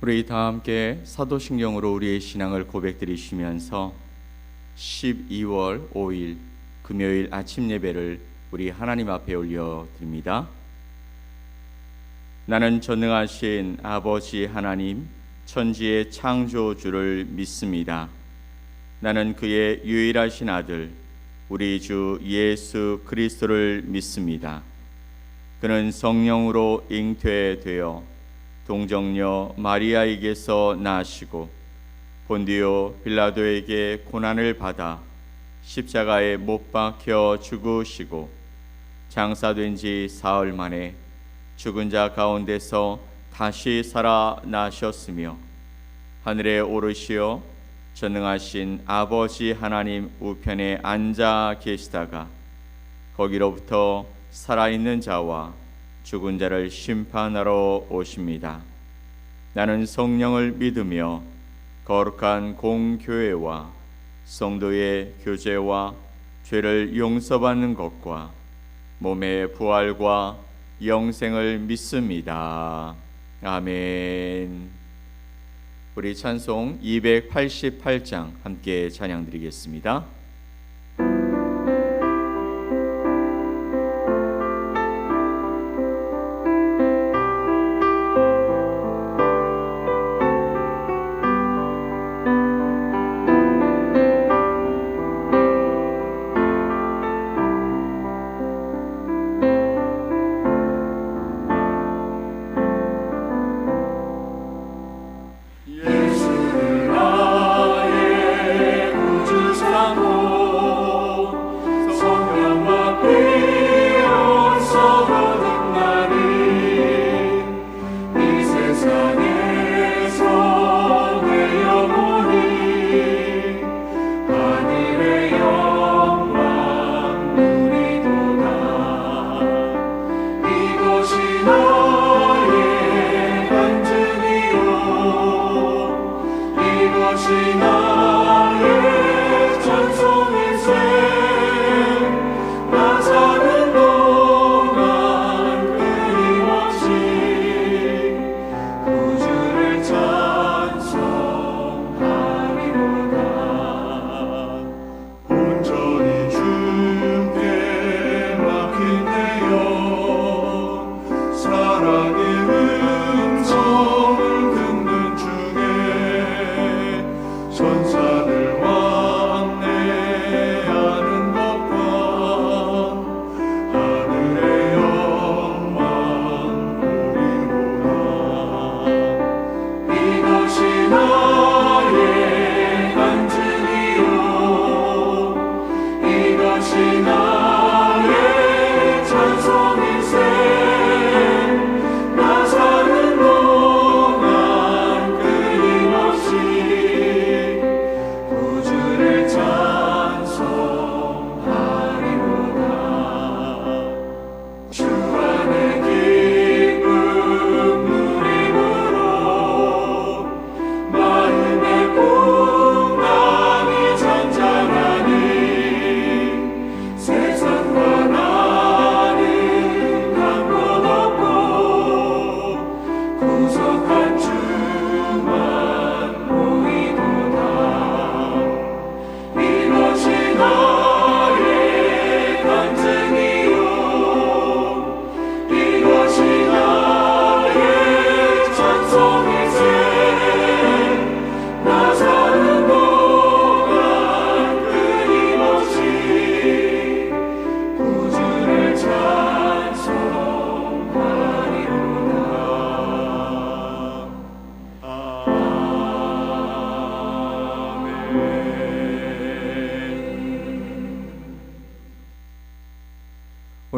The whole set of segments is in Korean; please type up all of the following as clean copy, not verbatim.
우리 다 함께 사도신경으로 우리의 신앙을 고백드리시면서 12월 5일 금요일 아침 예배를 우리 하나님 앞에 올려드립니다. 나는 전능하신 아버지 하나님 천지의 창조주를 믿습니다. 나는 그의 유일하신 아들 우리 주 예수 그리스도를 믿습니다. 그는 성령으로 잉태되어 동정녀 마리아에게서 나시고 본디오 빌라도에게 고난을 받아 십자가에 못 박혀 죽으시고 장사된 지 사흘 만에 죽은 자 가운데서 다시 살아나셨으며 하늘에 오르시어 전능하신 아버지 하나님 우편에 앉아 계시다가 거기로부터 살아있는 자와 죽은 자를 심판하러 오십니다. 나는 성령을 믿으며 거룩한 공교회와 성도의 교제와 죄를 용서받는 것과 몸의 부활과 영생을 믿습니다. 아멘. 우리 찬송 288장 함께 찬양드리겠습니다.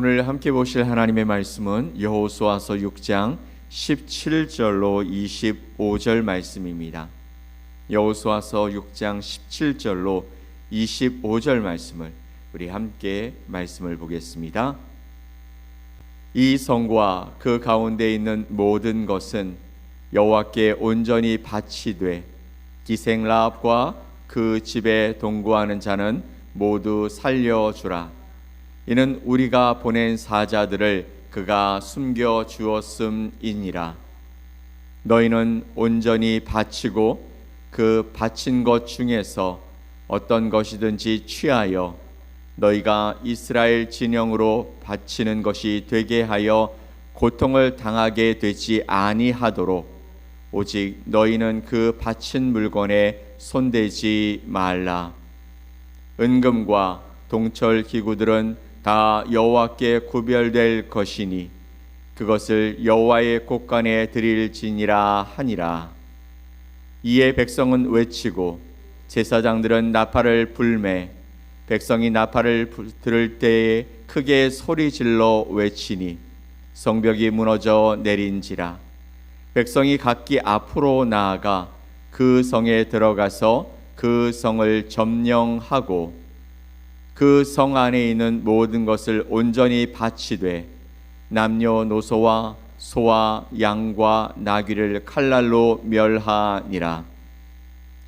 오늘 함께 보실 하나님의 말씀은 여호수아서 6장 17절로 25절 말씀입니다. 여호수아서 6장 17절로 25절 말씀을 우리 함께 말씀을 보겠습니다. 이 성과 그 가운데 있는 모든 것은 여호와께 온전히 바치되 기생 라합과 그 집에 동거하는 자는 모두 살려주라. 이는 우리가 보낸 사자들을 그가 숨겨 주었음이니라. 너희는 온전히 바치고 그 바친 것 중에서 어떤 것이든지 취하여 너희가 이스라엘 진영으로 바치는 것이 되게 하여 고통을 당하게 되지 아니하도록 오직 너희는 그 바친 물건에 손대지 말라. 은금과 동철 기구들은 다 여호와께 구별될 것이니 그것을 여호와의 곳간에 드릴지니라 하니라. 이에 백성은 외치고 제사장들은 나팔을 불매 백성이 나팔을 들을 때에 크게 소리질러 외치니 성벽이 무너져 내린지라. 백성이 각기 앞으로 나아가 그 성에 들어가서 그 성을 점령하고 그 성 안에 있는 모든 것을 온전히 바치되 남녀노소와 소와 양과 나귀를 칼날로 멸하니라.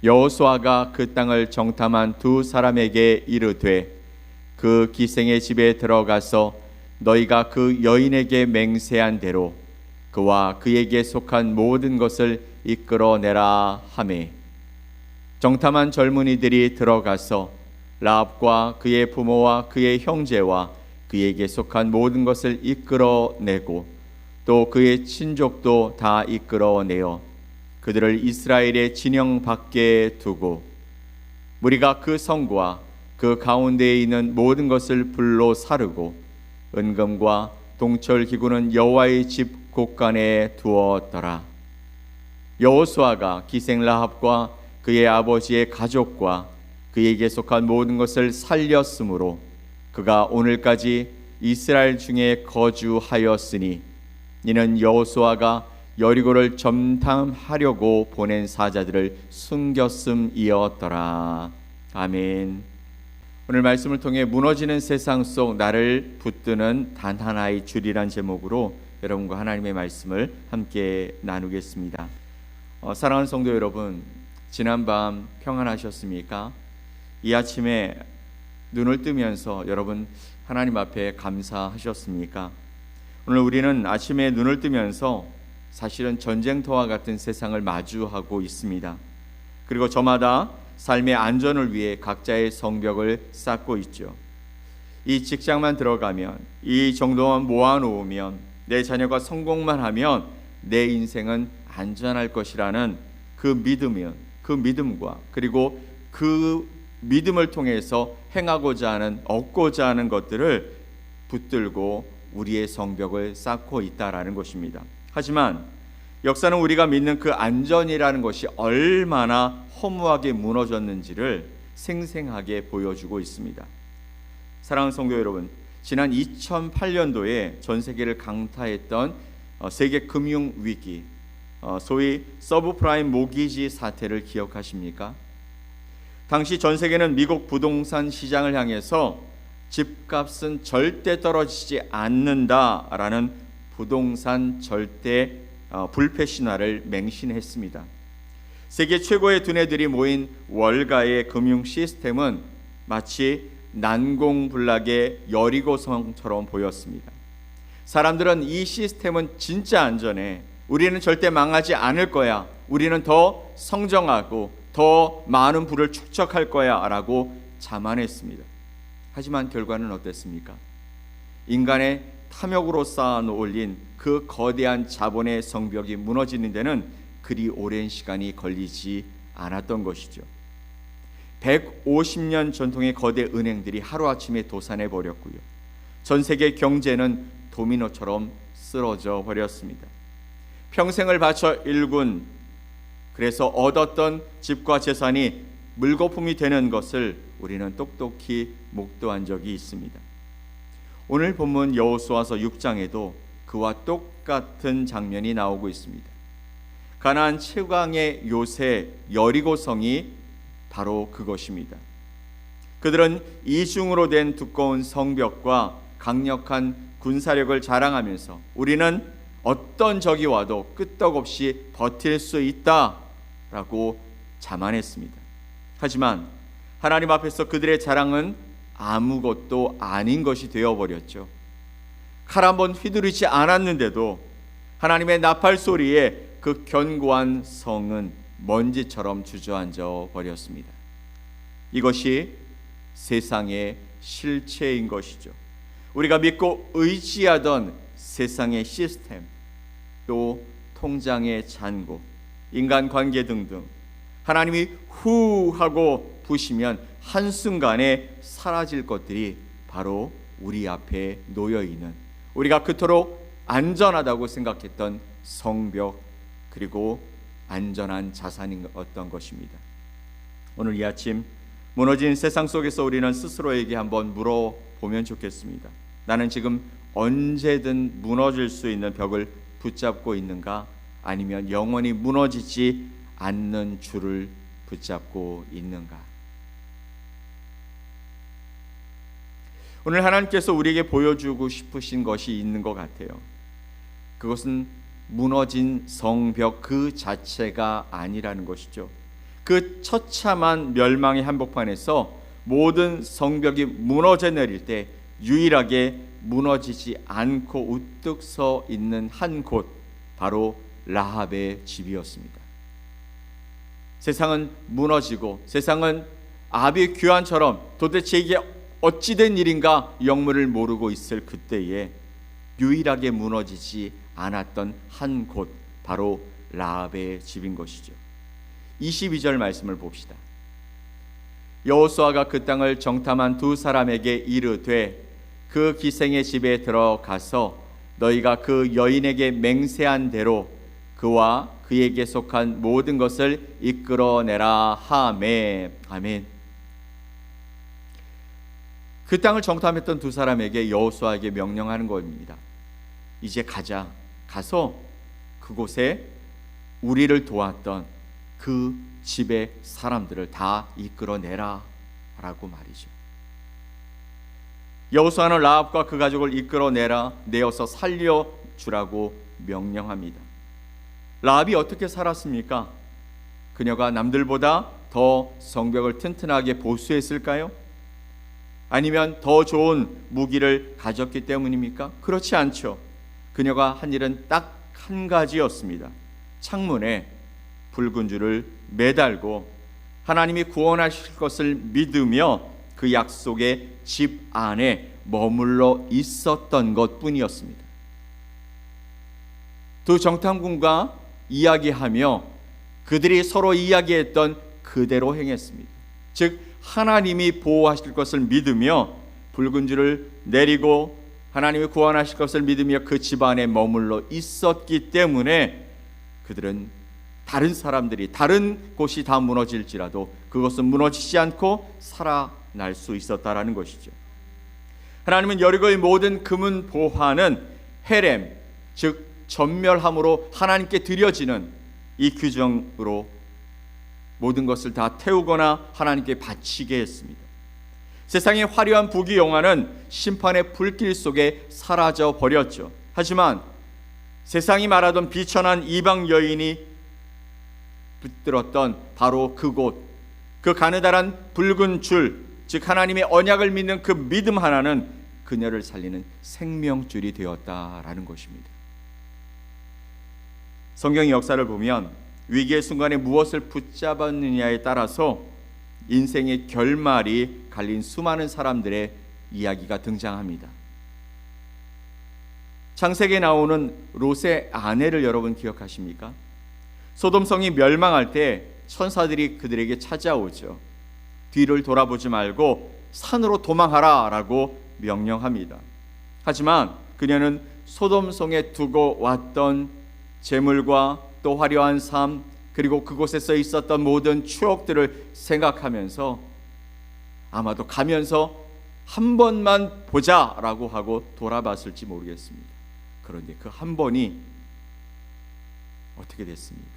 여호수아가 그 땅을 정탐한 두 사람에게 이르되 그 기생의 집에 들어가서 너희가 그 여인에게 맹세한 대로 그와 그에게 속한 모든 것을 이끌어내라 하매 정탐한 젊은이들이 들어가서 라합과 그의 부모와 그의 형제와 그에게 속한 모든 것을 이끌어내고 또 그의 친족도 다 이끌어내어 그들을 이스라엘의 진영 밖에 두고 무리가 그 성과 그 가운데에 있는 모든 것을 불로 사르고 은금과 동철 기구는 여호와의 집 곳간에 두었더라. 여호수아가 기생 라합과 그의 아버지의 가족과 그에게 속한 모든 것을 살렸으므로 그가 오늘까지 이스라엘 중에 거주하였으니 이는 여호수아가 여리고를 점탐하려고 보낸 사자들을 숨겼음이었더라. 아멘. 오늘 말씀을 통해 무너지는 세상 속 나를 붙드는 단 하나의 줄이란 제목으로 여러분과 하나님의 말씀을 함께 나누겠습니다. 사랑하는 성도 여러분, 지난밤 평안하셨습니까? 이 아침에 눈을 뜨면서 여러분 하나님 앞에 감사하셨습니까? 오늘 우리는 아침에 눈을 뜨면서 사실은 전쟁터와 같은 세상을 마주하고 있습니다. 그리고 저마다 삶의 안전을 위해 각자의 성벽을 쌓고 있죠. 이 직장만 들어가면, 이 정도만 모아놓으면, 내 자녀가 성공만 하면 내 인생은 안전할 것이라는 그 믿음과 그리고 그 믿음을 통해서 행하고자 하는, 얻고자 하는 것들을 붙들고 우리의 성벽을 쌓고 있다라는 것입니다. 하지만 역사는 우리가 믿는 그 안전이라는 것이 얼마나 허무하게 무너졌는지를 생생하게 보여주고 있습니다. 사랑하는 성도 여러분, 지난 2008년도에 전 세계를 강타했던 세계 금융 위기, 소위 서브프라임 모기지 사태를 기억하십니까? 당시 전 세계는 미국 부동산 시장을 향해서 집값은 절대 떨어지지 않는다라는 부동산 절대 불패 신화를 맹신했습니다. 세계 최고의 두뇌들이 모인 월가의 금융 시스템은 마치 난공불락의 여리고성처럼 보였습니다. 사람들은 이 시스템은 진짜 안전해, 우리는 절대 망하지 않을 거야, 우리는 더 성장하고 더 많은 부를 축적할 거야 라고 자만했습니다. 하지만 결과는 어땠습니까? 인간의 탐욕으로 쌓아 올린 그 거대한 자본의 성벽이 무너지는 데는 그리 오랜 시간이 걸리지 않았던 것이죠. 150년 전통의 거대 은행들이 하루아침에 도산해 버렸고요. 전 세계 경제는 도미노처럼 쓰러져 버렸습니다. 평생을 바쳐 일군, 그래서 얻었던 집과 재산이 물거품이 되는 것을 우리는 똑똑히 목도한 적이 있습니다. 오늘 본문 여호수아서 6장에도 그와 똑같은 장면이 나오고 있습니다. 가나안 최강의 요새 여리고성이 바로 그것입니다. 그들은 이중으로 된 두꺼운 성벽과 강력한 군사력을 자랑하면서 우리는 어떤 적이 와도 끄떡없이 버틸 수 있다라고 자만했습니다. 하지만 하나님 앞에서 그들의 자랑은 아무것도 아닌 것이 되어버렸죠. 칼 한번 휘두르지 않았는데도 하나님의 나팔 소리에 그 견고한 성은 먼지처럼 주저앉아 버렸습니다. 이것이 세상의 실체인 것이죠. 우리가 믿고 의지하던 세상의 시스템, 또 통장의 잔고, 인간관계 등등, 하나님이 후 하고 부시면 한순간에 사라질 것들이 바로 우리 앞에 놓여있는, 우리가 그토록 안전하다고 생각했던 성벽, 그리고 안전한 자산이었던 것입니다. 오늘 이 아침 무너진 세상 속에서 우리는 스스로에게 한번 물어보면 좋겠습니다. 나는 지금 언제든 무너질 수 있는 벽을 붙잡고 있는가? 아니면 영원히 무너지지 않는 줄을 붙잡고 있는가? 오늘 하나님께서 우리에게 보여주고 싶으신 것이 있는 것 같아요. 그것은 무너진 성벽 그 자체가 아니라는 것이죠. 그 처참한 멸망의 한복판에서 모든 성벽이 무너져 내릴 때 유일하게 무너지지 않고 우뚝 서 있는 한 곳, 바로 라합의 집이었습니다. 세상은 무너지고 세상은 아비 규환처럼 도대체 이게 어찌된 일인가 영문을 모르고 있을 그때에 유일하게 무너지지 않았던 한 곳, 바로 라합의 집인 것이죠. 22절 말씀을 봅시다. 여호수아가 그 땅을 정탐한 두 사람에게 이르되 그 기생의 집에 들어가서 너희가 그 여인에게 맹세한 대로 그와 그에게 속한 모든 것을 이끌어내라 하매. 아멘. 그 땅을 정탐했던 두 사람에게 여호수아에게 명령하는 겁니다. 이제 가서 그곳에 우리를 도왔던 그 집의 사람들을 다 이끌어내라 라고 말이죠. 여호수아는 라합과 그 가족을 내어서 살려주라고 명령합니다. 라합이 어떻게 살았습니까? 그녀가 남들보다 더 성벽을 튼튼하게 보수했을까요? 아니면 더 좋은 무기를 가졌기 때문입니까? 그렇지 않죠. 그녀가 한 일은 딱 한 가지였습니다. 창문에 붉은 줄을 매달고 하나님이 구원하실 것을 믿으며 그 약속의 집 안에 머물러 있었던 것뿐이었습니다. 두 정탐꾼과 이야기하며 그들이 서로 이야기했던 그대로 행했습니다. 즉 하나님이 보호하실 것을 믿으며 붉은 줄을 내리고 하나님이 구원하실 것을 믿으며 그 집 안에 머물러 있었기 때문에 그들은 다른 사람들이 다른 곳이 다 무너질지라도 그것은 무너지지 않고 살아날 수 있었다라는 것이죠. 하나님은 여리고의 모든 금은 보화는 헤렘, 즉 전멸함으로 하나님께 드려지는 이 규정으로 모든 것을 다 태우거나 하나님께 바치게 했습니다. 세상의 화려한 부귀영화는 심판의 불길 속에 사라져 버렸죠. 하지만 세상이 말하던 비천한 이방 여인이 붙들었던 바로 그곳, 그 가느다란 붉은 줄, 즉 하나님의 언약을 믿는 그 믿음 하나는 그녀를 살리는 생명줄이 되었다라는 것입니다. 성경의 역사를 보면 위기의 순간에 무엇을 붙잡았느냐에 따라서 인생의 결말이 갈린 수많은 사람들의 이야기가 등장합니다. 창세기에 나오는 롯의 아내를 여러분 기억하십니까? 소돔성이 멸망할 때 천사들이 그들에게 찾아오죠. 뒤를 돌아보지 말고 산으로 도망하라 라고 명령합니다. 하지만 그녀는 소돔성에 두고 왔던 재물과 또 화려한 삶, 그리고 그곳에서 있었던 모든 추억들을 생각하면서 아마도 가면서 한 번만 보자라고 하고 돌아봤을지 모르겠습니다. 그런데 그 한 번이 어떻게 됐습니까?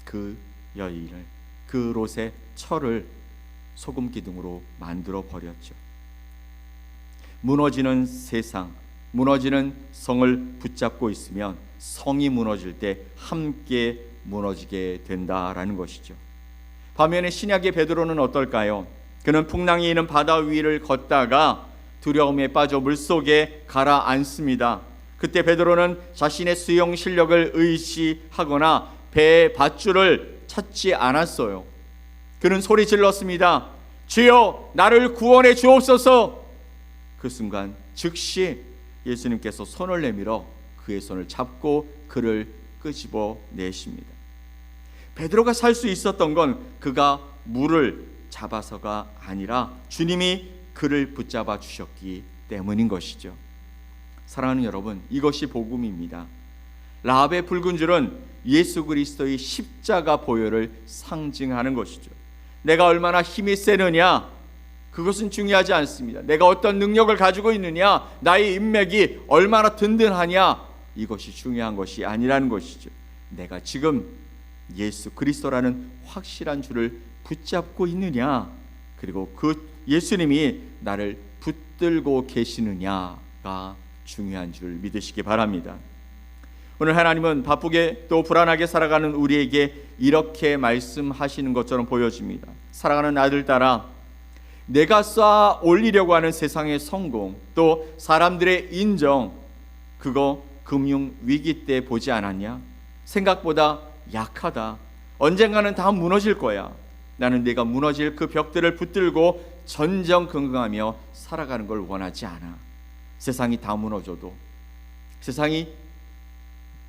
그 여인을, 그 롯의 철을 소금 기둥으로 만들어 버렸죠. 무너지는 세상, 무너지는 성을 붙잡고 있으면 성이 무너질 때 함께 무너지게 된다라는 것이죠. 반면에 신약의 베드로는 어떨까요? 그는 풍랑이 있는 바다 위를 걷다가 두려움에 빠져 물속에 가라앉습니다. 그때 베드로는 자신의 수영 실력을 의지하거나 배의 밧줄을 찾지 않았어요. 그는 소리 질렀습니다. 주여, 나를 구원해 주옵소서. 그 순간 즉시 예수님께서 손을 내밀어 그의 손을 잡고 그를 끄집어 내십니다. 베드로가 살 수 있었던 건 그가 물을 잡아서가 아니라 주님이 그를 붙잡아 주셨기 때문인 것이죠. 사랑하는 여러분, 이것이 복음입니다. 라합의 붉은 줄은 예수 그리스도의 십자가 보혈을 상징하는 것이죠. 내가 얼마나 힘이 세느냐, 그것은 중요하지 않습니다. 내가 어떤 능력을 가지고 있느냐, 나의 인맥이 얼마나 든든하냐, 이것이 중요한 것이 아니라는 것이죠. 내가 지금 예수 그리스도라는 확실한 줄을 붙잡고 있느냐, 그리고 그 예수님이 나를 붙들고 계시느냐가 중요한 줄 믿으시기 바랍니다. 오늘 하나님은 바쁘게 또 불안하게 살아가는 우리에게 이렇게 말씀하시는 것처럼 보여집니다. 사랑하는 아들딸아, 내가 쌓아 올리려고 하는 세상의 성공, 또 사람들의 인정, 그거 금융 위기 때 보지 않았냐? 생각보다 약하다. 언젠가는 다 무너질 거야. 나는 내가 무너질 그 벽들을 붙들고 전전긍긍하며 살아가는 걸 원하지 않아. 세상이 다 무너져도, 세상이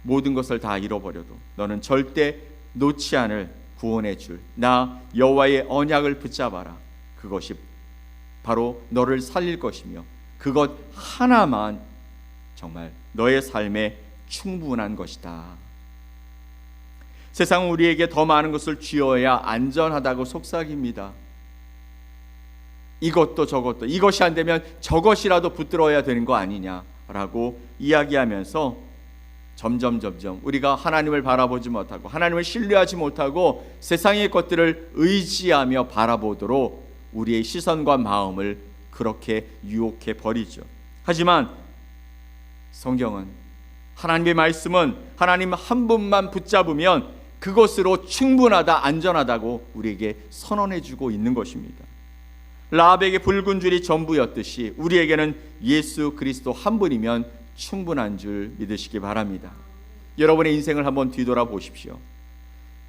모든 것을 다 잃어버려도 너는 절대 놓지 않을 구원의 줄, 나 여호와의 언약을 붙잡아라. 그것이 바로 너를 살릴 것이며 그것 하나만 정말 너의 삶에 충분한 것이다. 세상은 우리에게 더 많은 것을 쥐어야 안전하다고 속삭입니다. 이것도 저것도, 이것이 안 되면 저것이라도 붙들어야 되는 거 아니냐라고 이야기하면서 점점 우리가 하나님을 바라보지 못하고 하나님을 신뢰하지 못하고 세상의 것들을 의지하며 바라보도록 우리의 시선과 마음을 그렇게 유혹해 버리죠. 하지만 성경은, 하나님의 말씀은 하나님 한 분만 붙잡으면 그것으로 충분하다, 안전하다고 우리에게 선언해 주고 있는 것입니다. 라합에게 붉은 줄이 전부였듯이 우리에게는 예수 그리스도 한 분이면 충분한 줄 믿으시기 바랍니다. 여러분의 인생을 한번 뒤돌아보십시오.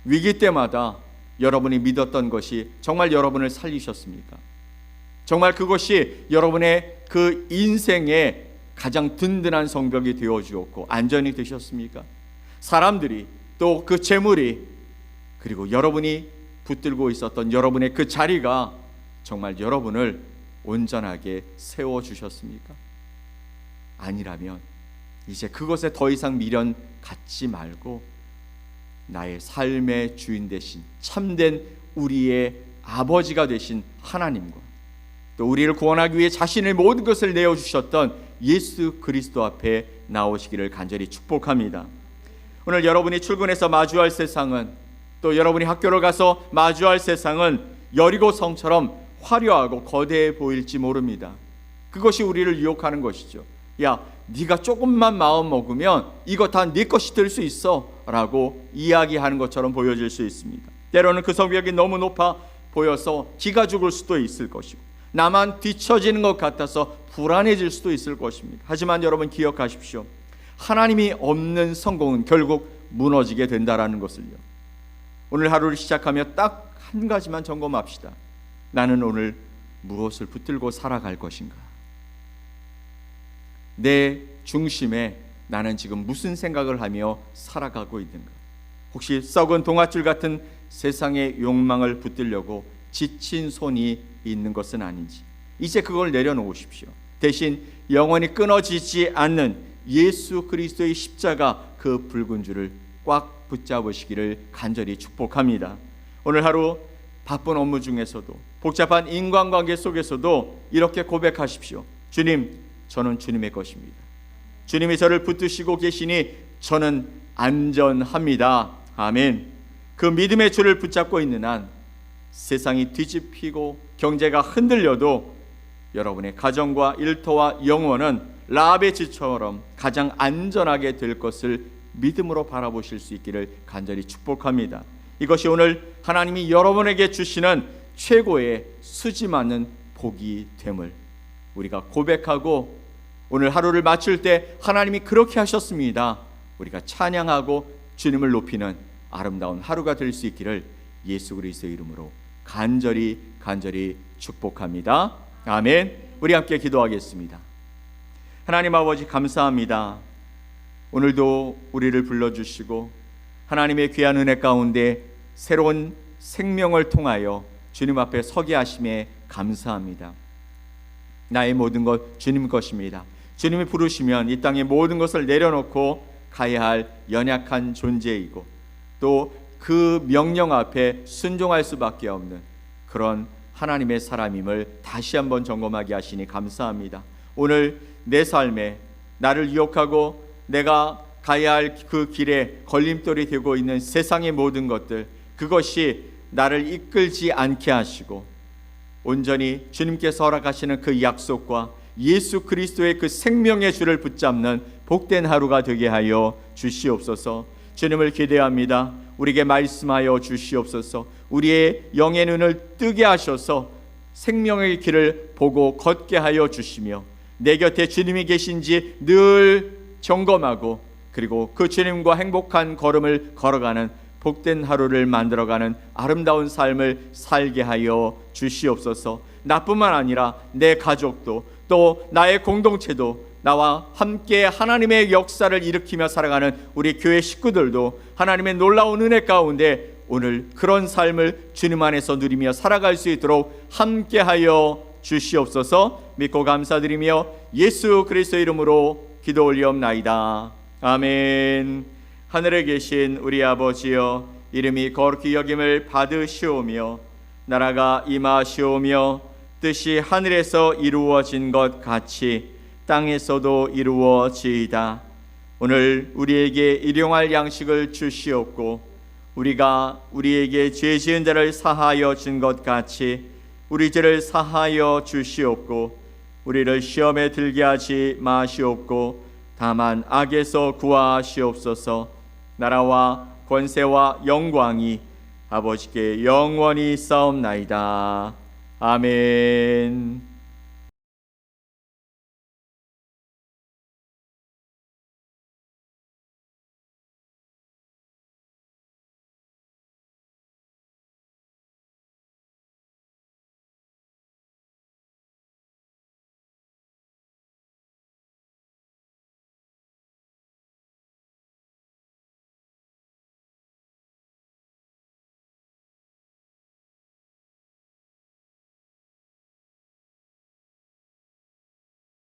위기 때마다 여러분이 믿었던 것이 정말 여러분을 살리셨습니까? 정말 그것이 여러분의 그 인생의 가장 든든한 성벽이 되어 주었고 안전이 되셨습니까? 사람들이, 또 그 재물이, 그리고 여러분이 붙들고 있었던 여러분의 그 자리가 정말 여러분을 온전하게 세워주셨습니까? 아니라면 이제 그것에 더 이상 미련 갖지 말고 나의 삶의 주인 되신 참된 우리의 아버지가 되신 하나님과 또 우리를 구원하기 위해 자신의 모든 것을 내어주셨던 예수 그리스도 앞에 나오시기를 간절히 축복합니다. 오늘 여러분이 출근해서 마주할 세상은, 또 여러분이 학교를 가서 마주할 세상은 여리고 성처럼 화려하고 거대해 보일지 모릅니다. 그것이 우리를 유혹하는 것이죠. 야, 네가 조금만 마음 먹으면 이거 다 네 것이 될 수 있어 라고 이야기하는 것처럼 보여질 수 있습니다. 때로는 그 성벽이 너무 높아 보여서 기가 죽을 수도 있을 것이고 나만 뒤처지는 것 같아서 불안해질 수도 있을 것입니다. 하지만 여러분 기억하십시오. 하나님이 없는 성공은 결국 무너지게 된다라는 것을요. 오늘 하루를 시작하며 딱 한 가지만 점검합시다. 나는 오늘 무엇을 붙들고 살아갈 것인가? 내 중심에 나는 지금 무슨 생각을 하며 살아가고 있는가? 혹시 썩은 동아줄 같은 세상의 욕망을 붙들려고 지친 손이 있는 것은 아닌지, 이제 그걸 내려놓으십시오. 대신 영원히 끊어지지 않는 예수 그리스도의 십자가, 그 붉은 줄을 꽉 붙잡으시기를 간절히 축복합니다. 오늘 하루 바쁜 업무 중에서도, 복잡한 인간관계 속에서도 이렇게 고백하십시오. 주님, 저는 주님의 것입니다. 주님이 저를 붙드시고 계시니 저는 안전합니다. 아멘. 그 믿음의 줄을 붙잡고 있는 한 세상이 뒤집히고 경제가 흔들려도 여러분의 가정과 일터와 영혼은 라합의 집처럼 가장 안전하게 될 것을 믿음으로 바라보실 수 있기를 간절히 축복합니다. 이것이 오늘 하나님이 여러분에게 주시는 최고의 수지 맞는 복이 됨을 우리가 고백하고 오늘 하루를 마칠 때 하나님이 그렇게 하셨습니다. 우리가 찬양하고 주님을 높이는 아름다운 하루가 될 수 있기를 예수 그리스도의 이름으로 간절히 축복합니다. 아멘. 우리 함께 기도하겠습니다. 하나님 아버지 감사합니다. 오늘도 우리를 불러주시고 하나님의 귀한 은혜 가운데 새로운 생명을 통하여 주님 앞에 서게 하심에 감사합니다. 나의 모든 것 주님 것입니다. 주님이 부르시면 이 땅의 모든 것을 내려놓고 가야 할 연약한 존재이고 또 그 명령 앞에 순종할 수밖에 없는 그런 하나님의 사람임을 다시 한번 점검하게 하시니 감사합니다. 오늘 내 삶에 나를 유혹하고 내가 가야 할 그 길에 걸림돌이 되고 있는 세상의 모든 것들, 그것이 나를 이끌지 않게 하시고 온전히 주님께서 허락하시는 그 약속과 예수 그리스도의 그 생명의 줄을 붙잡는 복된 하루가 되게 하여 주시옵소서. 주님을 기대합니다. 우리에게 말씀하여 주시옵소서. 우리의 영의 눈을 뜨게 하셔서 생명의 길을 보고 걷게 하여 주시며 내 곁에 주님이 계신지 늘 점검하고 그리고 그 주님과 행복한 걸음을 걸어가는 복된 하루를 만들어가는 아름다운 삶을 살게 하여 주시옵소서. 나뿐만 아니라 내 가족도 또 나의 공동체도 나와 함께 하나님의 역사를 일으키며 살아가는 우리 교회 식구들도 하나님의 놀라운 은혜 가운데 오늘 그런 삶을 주님 안에서 누리며 살아갈 수 있도록 함께하여 주시옵소서. 믿고 감사드리며 예수 그리스도 이름으로 기도 올리옵나이다. 아멘. 하늘에 계신 우리 아버지여, 이름이 거룩히 여김을 받으시오며 나라가 임하시오며 뜻이 하늘에서 이루어진 것 같이 땅에서도 이루어지이다. 오늘 우리에게 일용할 양식을 주시옵고 우리가 우리에게 죄 지은 자를 사하여 준 것 같이 우리 죄를 사하여 주시옵고 우리를 시험에 들게 하지 마시옵고 다만 악에서 구하시옵소서. 나라와 권세와 영광이 아버지께 영원히 싸움나이다. 아멘.